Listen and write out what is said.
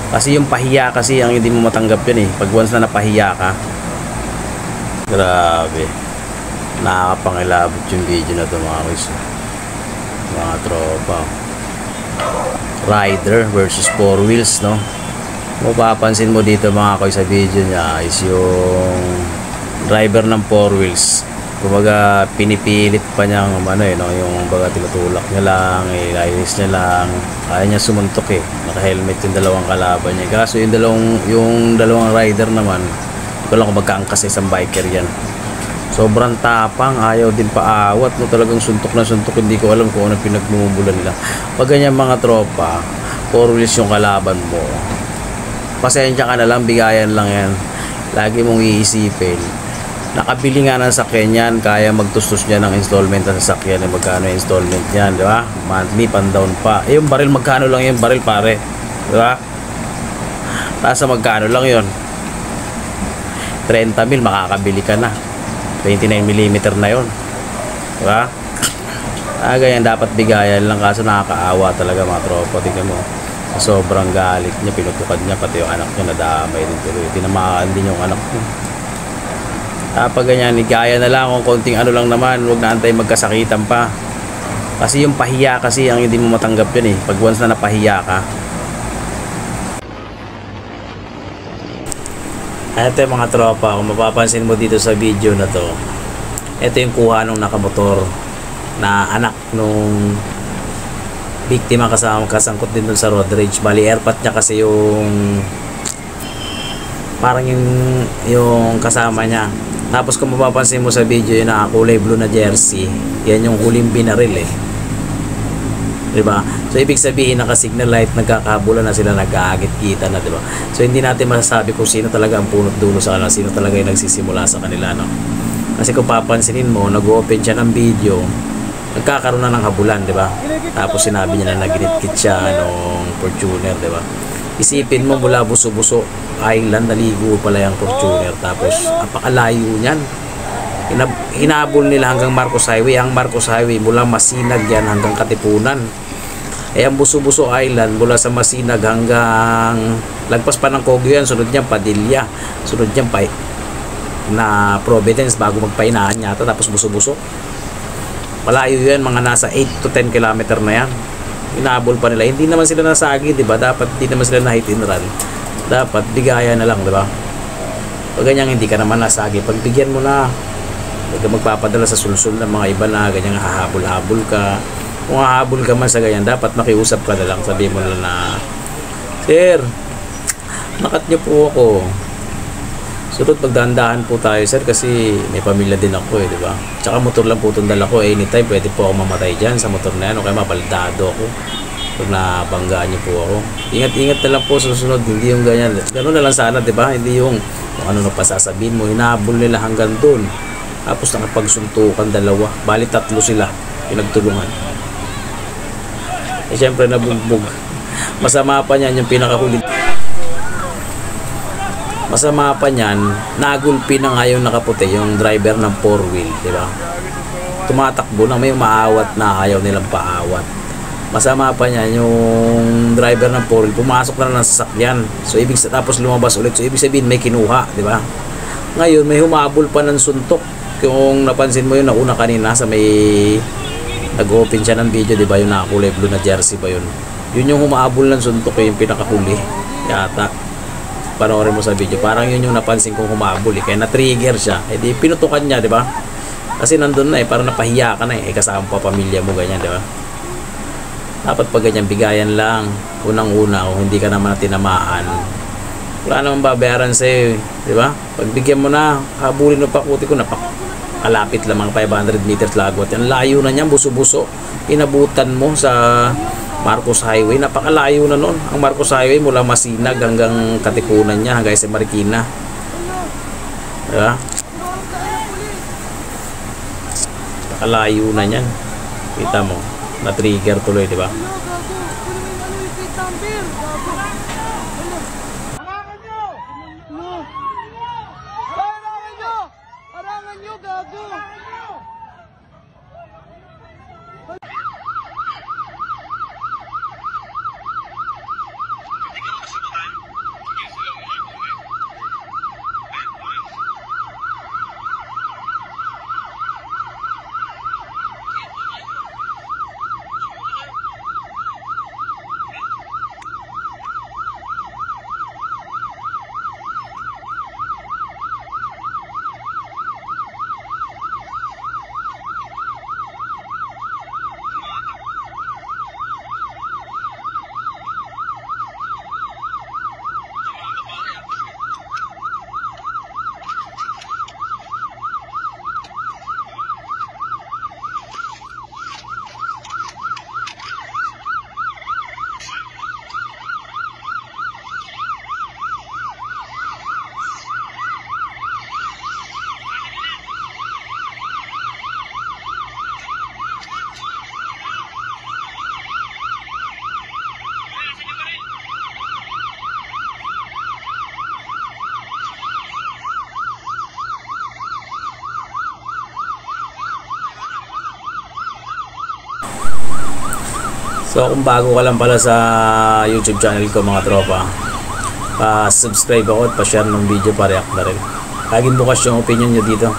Kasi yung pahiya kasi ang hindi mo matanggap yun eh. Pag once na napahiya ka, grabe. Nakakapangilabot yung video na ito mga boys. Mga tropa. Rider versus 4 wheels, no? Mapapansin mo dito mga koy sa video niya is yung driver ng 4 wheels. Kumbaga pinipilit pa niyang no, yung baga tinutulak niya lang, ilainis niya lang. Kaya niya sumuntok eh. Naka-helmet yung dalawang kalaban niya. Kaso yung dalawang rider naman, ko lang kung magkaangkas isang biker yan. Sobrang tapang, ayaw din paawat, no, talagang suntok na suntok, hindi ko alam kung ano pinagmumulan nila. Pag ganyan mga tropa, 4 wheels yung kalaban mo, pasensya ka na lang, bigayan lang yan. Lagi mong iisipin, nakabili nga ng sakyan yan, kaya magtustos niya ng installment ng sasakyan, eh, magkano yung installment niyan, di ba? Monthly, pan-down pa. Eh, yung baril, magkano lang yung baril pare, di ba? Tasa magkano lang yun? 30 mil, makakabili ka na. 29mm na yun, di ba? Ganyan, dapat bigayan lang, kaso nakakaawa talaga mga tropa. Tingnan mo, sobrang galit niya, pinutukad niya, pati yung anak niya nadamay din tuloy, tinamaan din yung anak niya. Pag ganyan, gaya na lang kung konting ano lang naman, huwag na antay magkasakitan pa. Kasi yung pahiya kasi ang hindi mo matanggap yun eh. Pag once na napahiya ka. Ito yung mga tropa, kung mapapansin mo dito sa video na to, ito yung kuha nung nakamotor na anak nung biktima, kasangkot din dun sa road rage. Bali airpot niya kasi yung parang yung kasama niya. Tapos kung mapapansin mo sa video yung nakakulay blue na jersey, yan yung huling binaril eh, diba? So ibig sabihin naka-signal light, nagkakabulan na sila, nag-aagit-kita na, diba? So hindi natin masasabi kung sino talaga ang punot dulo sa kanila, sino talaga yung nagsisimula sa kanila, no? Kasi kung papansinin mo, nag-open siya ng video, nagkakaroon na ng habulan, diba? Tapos sinabi niya na naginitkit siya nung Fortuner, diba? Isipin mo, mula Buso-Buso Island, naligo pala yung Fortuner. Tapos apakalayo niyan. Hinabol nila hanggang Marcos Highway. Ang Marcos Highway mula Masinag yan hanggang Katipunan. Ang Buso-Buso Island mula sa Masinag hanggang lagpas pa ng Kogyo yan. Sunod niyan Padilla, sunod niyan na Providence bago magpainahan yata. Tapos Buso-Buso, malayo yan, mga nasa 8 to 10 kilometer na yan. Inabol pa nila, hindi naman sila nasagi, diba? Dapat hindi naman sila na hit and run, dapat bigaya na lang, diba? Pag ganyan hindi ka naman nasagi, pagbigyan mo na, huwag ka magpapadala sa sulsul ng mga iba na ganyan hahabol-habol ka. Kung hahabol ka man sa ganyan, dapat makiusap ka na lang, sabihin mo na, sir, nakat niyo po ako, sunod magdahan-dahan po tayo sir, kasi may pamilya din ako eh, diba? Tsaka motor lang po itong dala ko, anytime pwede po ako mamatay dyan sa motor na yan, o kaya mabaldado ako pag nabanggaan niyo po ako. Ingat-ingat na lang po susunod, hindi yung ganyan, gano'n na lang sana, diba? Hindi yung kung ano na pasasabihin mo, hinahabol nila hanggang doon, tapos nakapagsuntukan dalawa, bali 3 sila pinagtulungan. Eh syempre nabugbog. Masama pa niyan yung pinakahuli. Masama pa niyan, nagulpi na nga yung nakaputi, yung driver ng 4-wheel, di ba? Tumatakbo na, may maawat na ayaw nilang paawat. Masama pa niyan, yung driver ng 4-wheel, pumasok na ng sasakyan. So, tapos lumabas ulit. So, ibig sabihin, may kinuha, di ba? Ngayon, may humabol pa ng suntok. Kung napansin mo yun, nauna kanina sa may nag-open siya ng video, di ba? Yung nakakulay blue na jersey ba yun? Yun yung humabol ng suntok, yung pinakahuli. Yata. Panoorin mo sa video, parang yun yung napansin kong humabol eh, kaya na-trigger siya, eh di pinutukan niya, di ba? Kasi nandun na eh, parang napahiya ka na eh, kasama pa pamilya mo, ganyan, di ba? Dapat pag ganyan, bigayan lang, unang-una, kung hindi ka naman tinamaan, wala naman babayaran sa'yo, di ba? Pagbigyan mo na, habulin mo pa, kuti ko, napakalapit lang, mga 500 meters lagwat yan, layo na niyan, Buso-Buso, inabutan mo sa Marcos Highway, napakalayo na nun. Ang Marcos Highway mula Masinag hanggang Katipunan niya, hanggang sa Marikina, diba? Napakalayo na niyan. Kita mo, na-trigger tuloy, diba? Harangan nyo, gago! So kung bago ka lang pala sa YouTube channel ko mga tropa, pa-subscribe ako at pa-share ng video, pa-react na rin. Laging bukas yung opinion nyo dito.